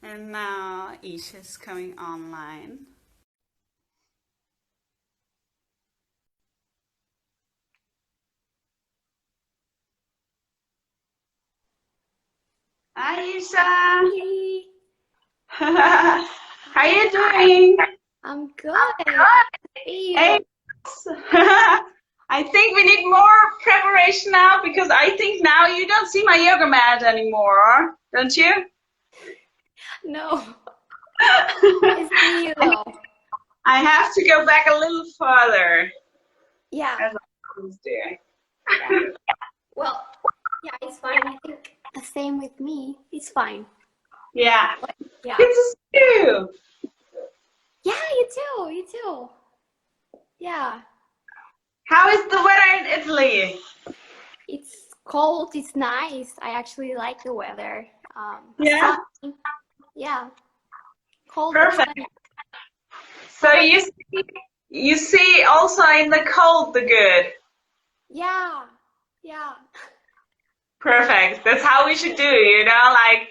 And now Isha's coming online. Hi, Isha. How you doing? I'm good. Hey. I think we need more preparation now because I think now you don't see my yoga mat anymore, don't you? No. It's me though. I have to go back a little further. Yeah. As I was doing. Yeah. Well, yeah, it's fine. I think the same with me. It's fine. Yeah. Yeah. Good to see you. Yeah, you too. You too. Yeah. How is the weather in Italy? It's cold. It's nice. I actually like the weather. Yeah. Sunny. Yeah. Cold. Perfect. So you see also in the cold the good. Yeah. Yeah. Perfect. That's how we should do, you know, like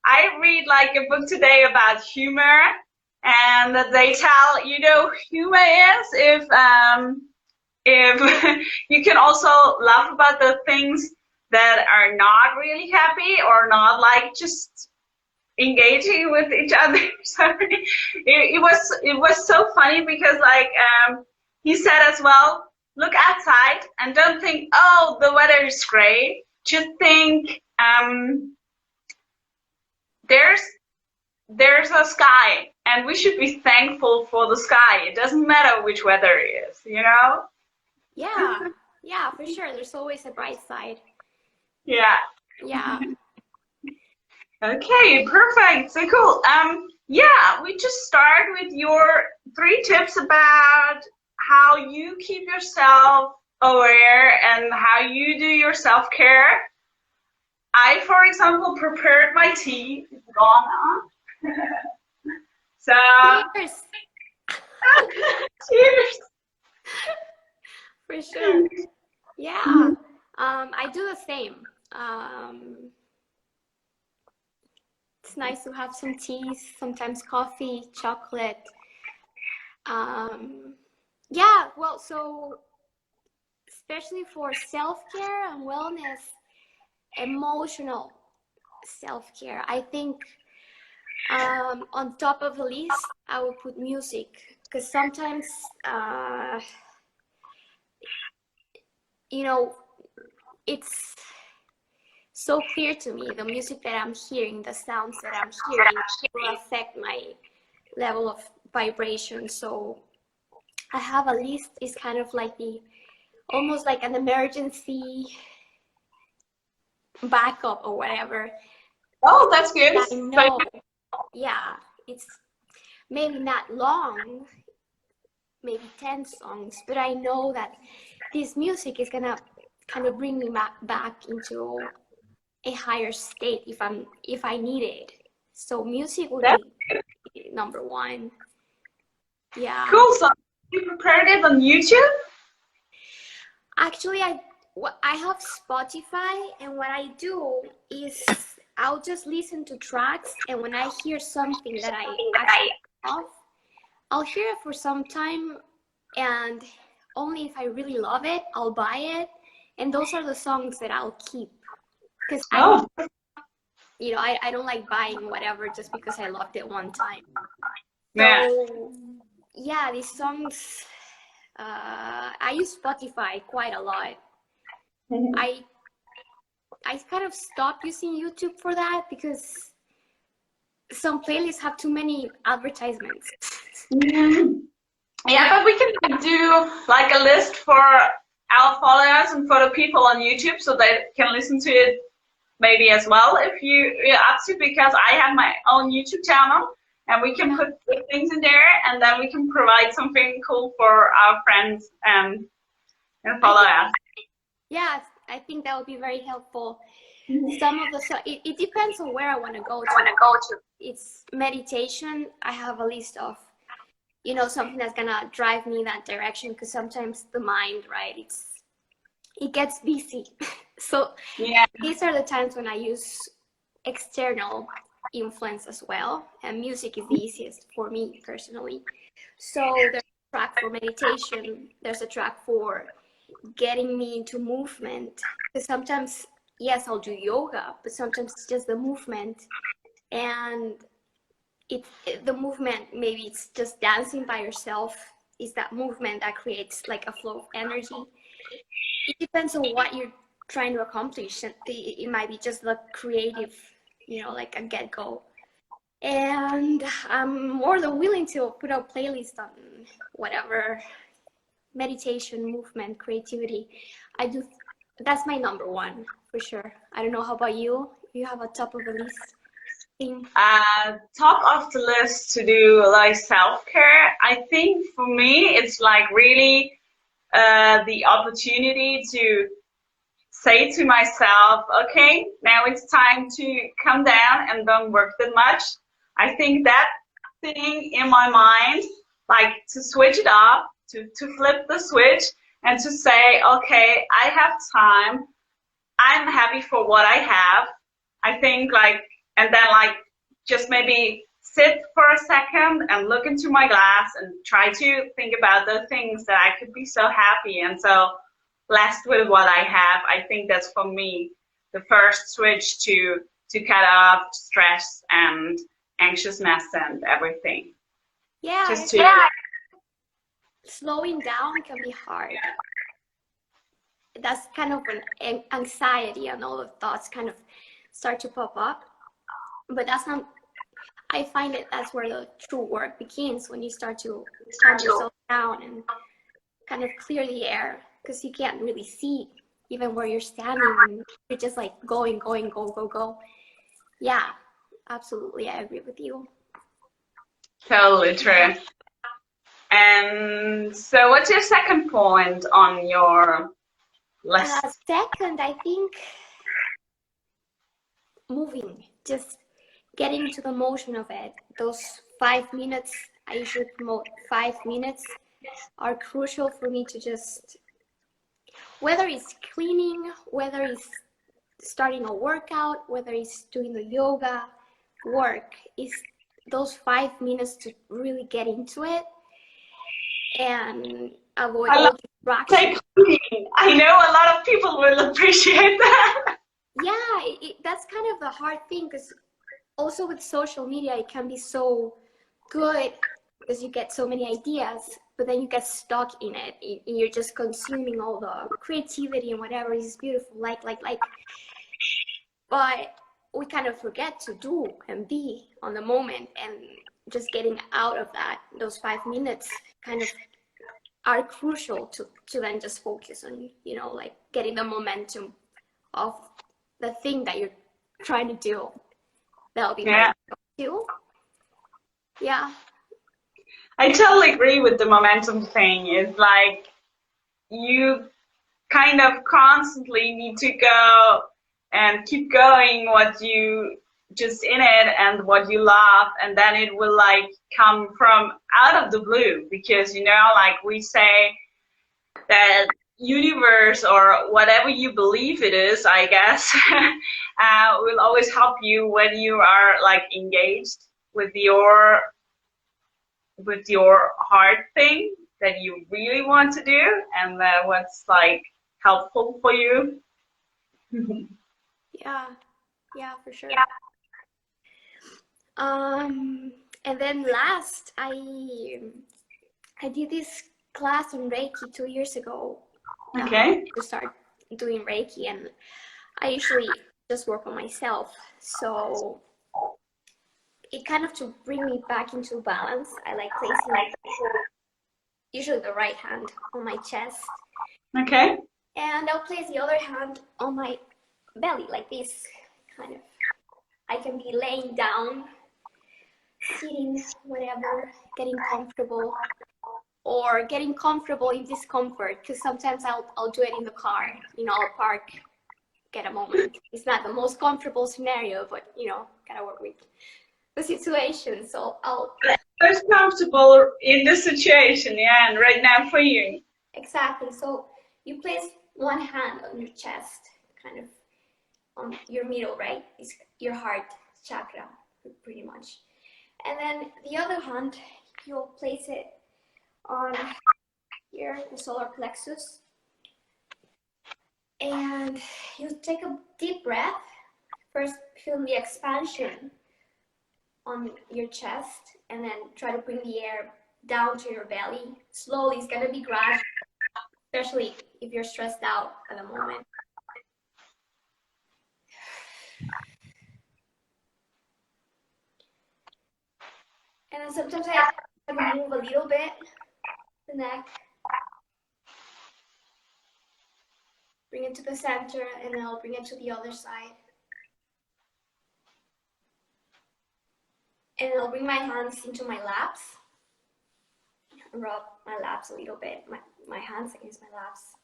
I read like a book today about humor, and they tell, you know, humor is if you can also laugh about the things that are not really happy or not like just engaging with each other. So it was so funny because like he said as well, look outside and don't think, oh, the weather is great. Just think there's a sky and we should be thankful for the sky. It doesn't matter which weather it is, you know? Yeah. Yeah, for sure. There's always a bright side. Yeah. Yeah. Okay, perfect. So cool. Yeah, we just start with your 3 tips about how you keep yourself aware and how you do your self-care. I, for example, prepared my tea. It's gone on. So Cheers. cheers. For sure. Yeah. I do the same. It's nice to have some teas, sometimes coffee, chocolate. Yeah, well, so especially for self-care and wellness, emotional self-care, I think on top of the list, I would put music, because sometimes, you know, it's so clear to me, the music that I'm hearing, the sounds that I'm hearing will affect my level of vibration. So I have a list. It's kind of like almost like an emergency backup or whatever. Oh, that's good. I know, yeah, it's maybe not long, maybe 10 songs, but I know that this music is gonna kind of bring me back into a higher state if I need it. So music would be number 1. Yeah. Cool. So you prepared it on YouTube? Actually, I have Spotify, and what I do is I'll just listen to tracks, and when I hear something that I actually love, I'll hear it for some time, and only if I really love it, I'll buy it, and those are the songs that I'll keep. Because you know, I don't like buying whatever just because I loved it one time. So yeah, these songs, I use Spotify quite a lot. I kind of stopped using YouTube for that because some playlists have too many advertisements. Yeah, but we can do like a list for our followers and for the people on YouTube so they can listen to it maybe as well if you're up to, because I have my own YouTube channel and we can put things in there and then we can provide something cool for our friends and followers. Yeah, I think that would be very helpful. Some of the it depends on where I want to go to. It's meditation. I have a list of, you know, something that's gonna drive me in that direction, because sometimes the mind, right, it gets busy. So these are the times when I use external influence as well, and music is the easiest for me personally. So there's a track for meditation, there's a track for getting me into movement. Because sometimes, yes, I'll do yoga, but sometimes it's just the movement, and the movement, maybe it's just dancing by yourself, is that movement that creates like a flow of energy. It depends on what you're trying to accomplish. It might be just the creative, you know, like a get-go. And I'm more than willing to put a playlist on whatever, meditation, movement, creativity. I do. That's my number one for sure. I don't know, how about you? You have a top of the list thing? Top of the list to do like self-care. I think for me, it's like really the opportunity to say to myself, okay, now it's time to come down and don't work that much. I think that thing in my mind, like to switch it up, to flip the switch and to say, okay, I have time. I'm happy for what I have. I think like, and then like just maybe sit for a second and look into my glass and try to think about the things that I could be so happy and so blessed with what I have. I think that's for me the first switch to cut off stress and anxiousness and everything. Yeah, just to slowing down can be hard. That's kind of an anxiety, and all the thoughts kind of start to pop up. But that's not, I find that's where the true work begins, when you start to calm yourself down and kind of clear the air, because you can't really see even where you're standing, and you're just like going, go. Yeah, absolutely, I agree with you. Totally true. And so what's your second point on your list? Second, I think moving, just getting into the motion of it. Those 5 minutes, I usually promote 5 minutes, are crucial for me to just, whether it's cleaning, whether it's starting a workout, whether it's doing the yoga work, is those 5 minutes to really get into it and avoid all distractions. I know a lot of people will appreciate that. Yeah, that's kind of the hard thing, because also with social media, it can be so good because you get so many ideas, but then you get stuck in it. You're just consuming all the creativity and whatever is beautiful, like. But we kind of forget to do and be on the moment, and just getting out of that, those 5 minutes kind of are crucial to then just focus on, you know, like getting the momentum of the thing that you're trying to do. That'll be my too. Yeah. I totally agree with the momentum thing. It's like you kind of constantly need to go and keep going what you just in it and what you love, and then it will like come from out of the blue, because you know, like we say that universe or whatever you believe it is, I guess, will always help you when you are like engaged with your heart thing that you really want to do, and what's like helpful for you. Yeah, for sure. And then last, I did this class on Reiki 2 years ago. Okay. To start doing Reiki, and I usually just work on myself, so it kind of to bring me back into balance. I like placing usually the right hand on my chest. Okay. And I'll place the other hand on my belly like this, kind of. I can be laying down, sitting, whatever, getting comfortable, or getting comfortable in discomfort, because sometimes I'll do it in the car, you know, I'll park, get a moment. It's not the most comfortable scenario, but you know, gotta work with the situation. So I'll most comfortable in the situation, yeah, and right now for you. Exactly. So you place one hand on your chest, kind of on your middle, right? It's your heart chakra. pretty much. And then the other hand, you'll place it on here, the solar plexus. And you take a deep breath. First, feel the expansion on your chest, and then try to bring the air down to your belly. Slowly, it's gonna be gradual, especially if you're stressed out at the moment. And then sometimes I move a little bit, the neck. Bring it to the center, and then I'll bring it to the other side. And I'll bring my hands into my laps. Rub my laps a little bit, my hands against my laps.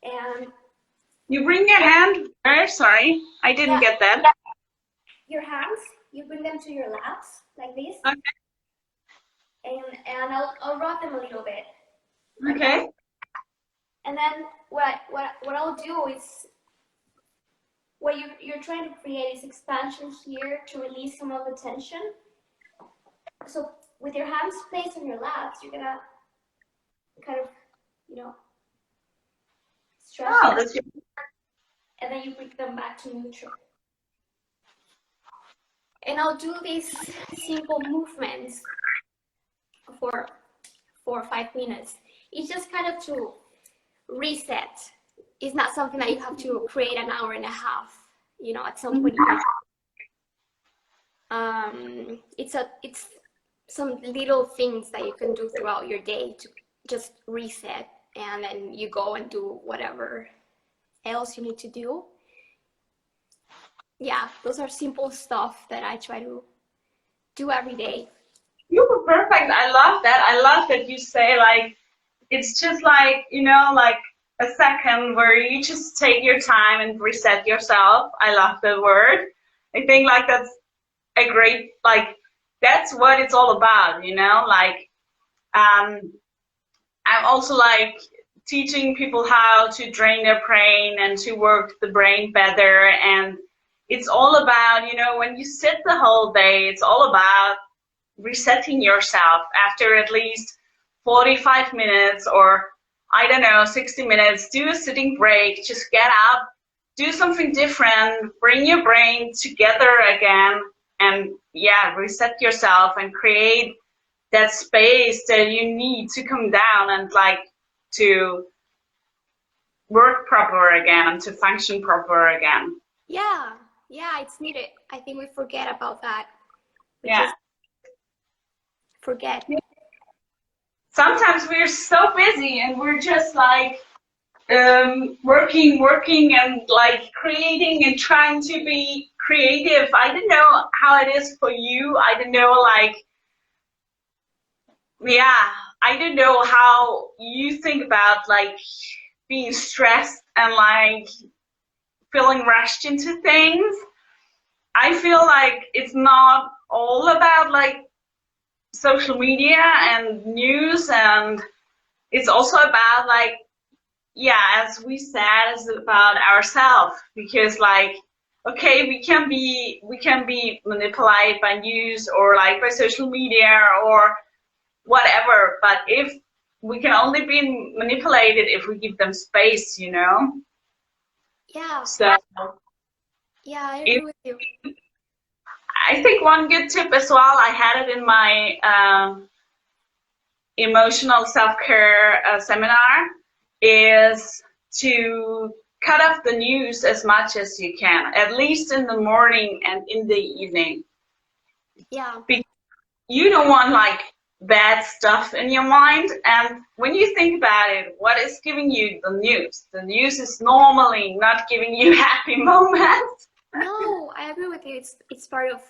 And you bring your hand where? Sorry, I didn't get that. Your hands, you bring them to your laps like this. Okay. And I'll rub them a little bit. Okay. And then what I'll do is, what you're trying to create is expansion here to release some of the tension. So with your hands placed on your laps, you're gonna kind of, stretch it, and then you bring them back to neutral. And I'll do these simple movements for 4 or 5 minutes. It's just kind of to reset. It's not something that you have to create an hour and a half. At some point. It's some little things that you can do throughout your day to just reset, and then you go and do whatever else you need to do. Yeah, those are simple stuff that I try to do every day. You were perfect. I love that. I love that you say, like, it's just like, like a second where you just take your time and reset yourself. I love the word. I think like that's a great, like, that's what it's all about, like, I'm also like teaching people how to drain their brain and to work the brain better. And it's all about, when you sit the whole day, it's all about resetting yourself after at least 45 minutes or, I don't know, 60 minutes. Do a sitting break, just get up, do something different, bring your brain together again, and reset yourself and create that space that you need to come down and like to work proper again and to function proper again. Yeah, it's needed. I think we forget about that. We just forget. Sometimes we're so busy and we're just like working and like creating and trying to be creative. I don't know how it is for you. I don't know, like, I don't know how you think about like being stressed and like feeling rushed into things. I feel like it's not all about like social media and news, and it's also about like, as we said, it's about ourselves, because like, okay, we can be manipulated by news or like by social media or whatever, but if we can only be manipulated if we give them space, Yeah. So I agree with you. I think one good tip as well, I had it in my emotional self-care seminar, is to cut off the news as much as you can, at least in the morning and in the evening. Yeah. Because you don't want like bad stuff in your mind, and when you think about it, what is giving you the news? The news is normally not giving you happy moments. No, I agree with you. It's part of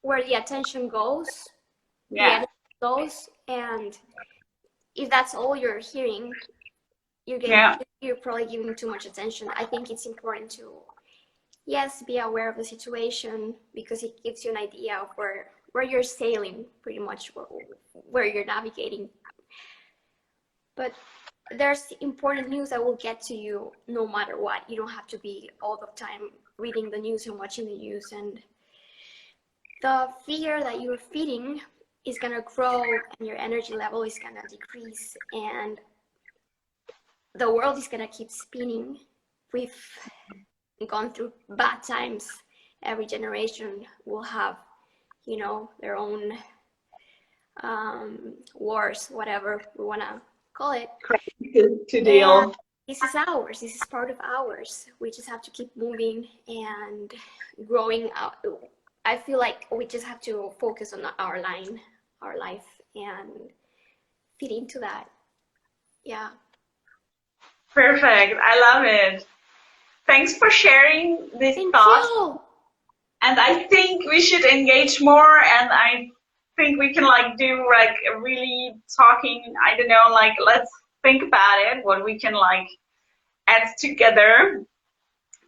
where the attention goes. Yeah. Goes, and if that's all you're hearing, you're probably giving too much attention. I think it's important to, be aware of the situation, because it gives you an idea of where you're sailing, pretty much, where you're navigating. But there's important news that will get to you no matter what. You don't have to be all the time reading the news and watching the news, and the fear that you're feeding is going to grow and your energy level is going to decrease and the world is going to keep spinning. We've gone through bad times. Every generation will have, you know, their own wars, whatever we want to call it. To deal. This is ours. This is part of ours. We just have to keep moving and growing out. I feel like we just have to focus on our line, our life, and fit into that. Yeah. Perfect. I love it. Thanks for sharing this thought. You. And I think we should engage more, and I think we can like do like really talking, I don't know, like let's think about it, what we can like add together.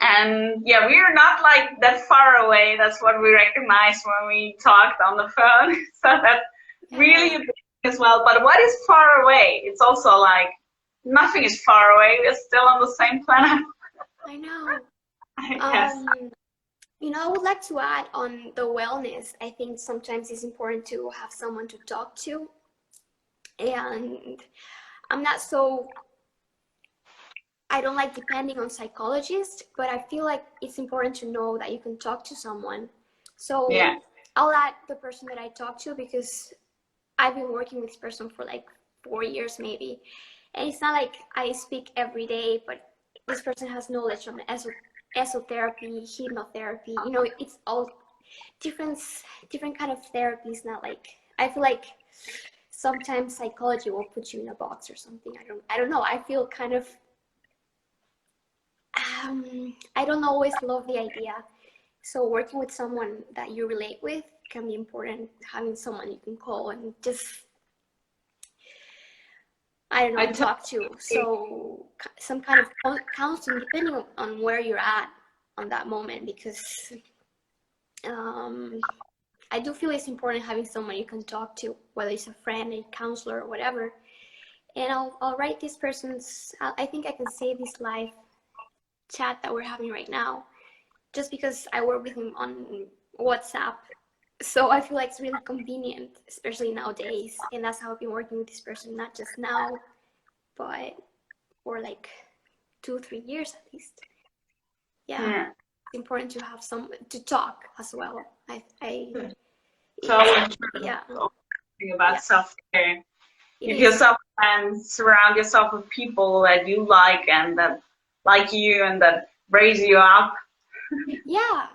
And yeah, we are not like that far away. That's what we recognize when we talked on the phone. So that's really a big thing as well. But what is far away? It's also like nothing is far away. We're still on the same planet. I know. Yes. You know, I would like to add on the wellness. I think sometimes it's important to have someone to talk to. And I'm not so, I don't like depending on psychologists, but I feel like it's important to know that you can talk to someone. So yeah. I'll add the person that I talk to because I've been working with this person for like 4 years maybe. And it's not like I speak every day, but this person has knowledge on esotherapy, hypnotherapy, you know, it's all different kind of therapies. Not like, I feel like sometimes psychology will put you in a box or something. I don't know. I feel kind of, I don't always love the idea. So working with someone that you relate with can be important. Having someone you can call and just, I don't know, talk to. So some kind of counseling, depending on where you're at on that moment, because I do feel it's important having someone you can talk to, whether it's a friend, a counselor, or whatever. And I'll write this person's, I think I can save this live chat that we're having right now, just because I work with him on WhatsApp. So I feel like it's really convenient, especially nowadays. And that's how I've been working with this person, not just now, but for like 2-3 years at least. Yeah. It's important to have someone to talk as well. About self-care. Give yourself and surround yourself with people that you like and that like you and that raise you up. Yeah,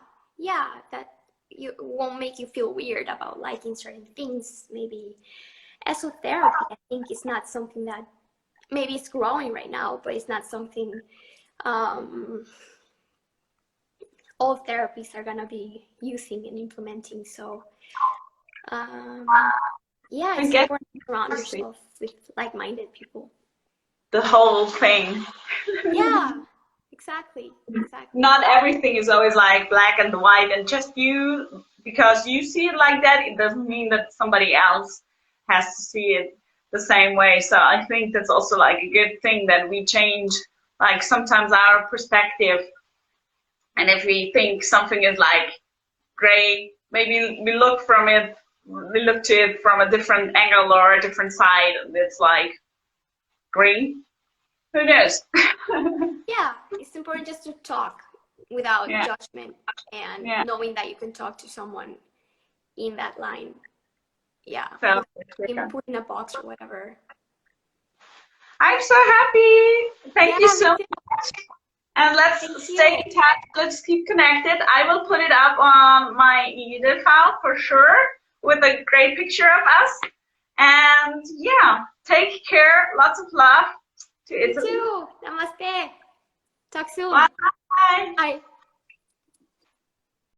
that you won't make you feel weird about liking certain things. Maybe esotherapy, I think, is not something that, maybe it's growing right now, but it's not something all therapies are gonna be using and implementing. So yeah, it's important to surround yourself with like-minded people. The whole thing. Yeah, exactly. Not everything is always like black and white, and just you, because you see it like that, it doesn't mean that somebody else has to see it the same way. So I think that's also like a good thing that we change, like sometimes our perspective. And if we think something is like gray, maybe we look to it from a different angle or a different side. It's like green. Who knows? Yeah, it's important just to talk without judgment and knowing that you can talk to someone in that line. Yeah, so, put in a box or whatever. I'm so happy. Thank you so much. And let's stay in touch. Let's keep connected. I will put it up on my 𝕕𝕤 file for sure with a great picture of us. And yeah, take care. Lots of love to Italy. You too. Namaste. Talk soon. Bye. Bye.